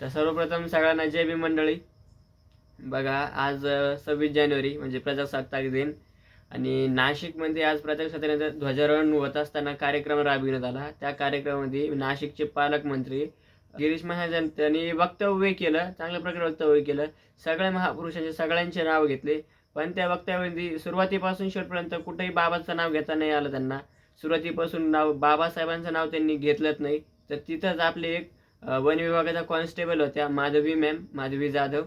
तर सर्वप्रथम सगळ्यांना जय भीम मंडळी. बघा आज 26 जानेवारी म्हणजे प्रजासत्ताक दिन आणि नाशिकमध्ये आज प्रजासत्ताक ध्वजारोहण होत असताना कार्यक्रम राबविण्यात आला. त्या कार्यक्रमामध्ये नाशिकचे पालकमंत्री गिरीश महाजन त्यांनी वक्तव्य केलं, चांगल्या प्रकारे वक्तव्य केलं. सगळ्या महापुरुषांचे सगळ्यांचे नाव घेतले, पण त्या वक्तव्यामध्ये सुरुवातीपासून शेवटपर्यंत कुठेही बाबाचं नाव घेता नाही आलं त्यांना. सुरुवातीपासून नाव बाबासाहेबांचं नाव त्यांनी घेतलंच नाही. तर तिथंच आपले एक वन विभागाच्या कॉन्स्टेबल होत्या माधवी जाधव,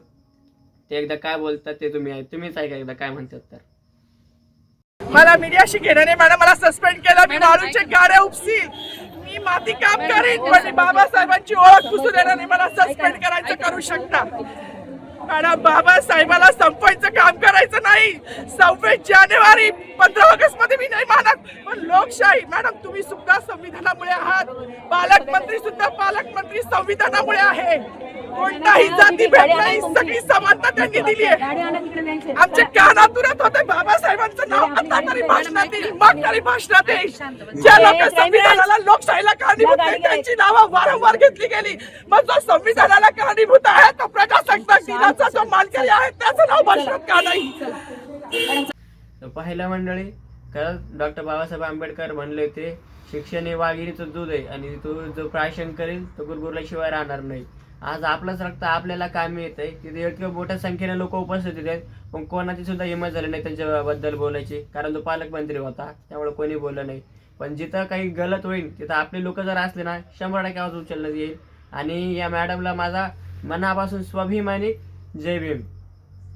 ते एकदा काय बोलतात ते तुम्हीच ऐका एकदा काय म्हणतात. तर मला मीडियाशी घेणं नाही मॅडम, मला सस्पेंड केलं. मी वाळूचे गाड्या उपसील, मी माती काम करीन, पण बाबासाहेबांची ओळख पुसू देणार नाही. मला सस्पेंड करायचं करू शकता मॅडम. बाबासाहेबाला संपवायचं काम करायचं नाही. 26 जानेवारी 15 ऑगस्ट मध्ये मी नाही मानत, पण लोकशाही मॅडम तुम्ही सुद्धा संविधानामुळे आहात. पालकमंत्री सुद्धा पालकमंत्री संविधानामुळे आहे. कोणताही जाती भेद नाही, सगळी समानता त्यांनी दिली आहे. आमच्या कानात उरत होते बाबासाहेबांचं नाव आता तरी भाषणात येईल, मग तरी भाषणात येईल. ज्या लोक संविधानाला लोकशाहीला कारणीभूत नाही त्यांची नावं वारंवार घेतली गेली. मग जो संविधानाला कारणीभूत आहे तो प्रजासत्ताक दिनाचा जो मानकरी आहे त्याचं नाव भाषणात का नाही? पहिल्या मंडळी खरंच डॉक्टर बाबासाहेब आंबेडकर म्हणले होते, शिक्षण हे वाघिणीचं दूध आहे आणि तो जो प्राशन करेल तो गुरगुरल्याशिवाय राहणार नाही. आज आपलंच रक्त आपल्याला कामी येत आहे. तिथे इतक्या मोठ्या संख्येने लोक उपस्थित आहेत, पण कोणाची सुद्धा हिंमत झाली नाही त्यांच्याबद्दल बोलायची, कारण तो पालकमंत्री होता त्यामुळे कोणी बोललं नाही. पण जिथं काही गलत होईल तिथं आपले लोक जर असले ना 100% आवाज उचलण्यात येईल. आणि या मॅडमला माझा मनापासून स्वाभिमानी जय भीम.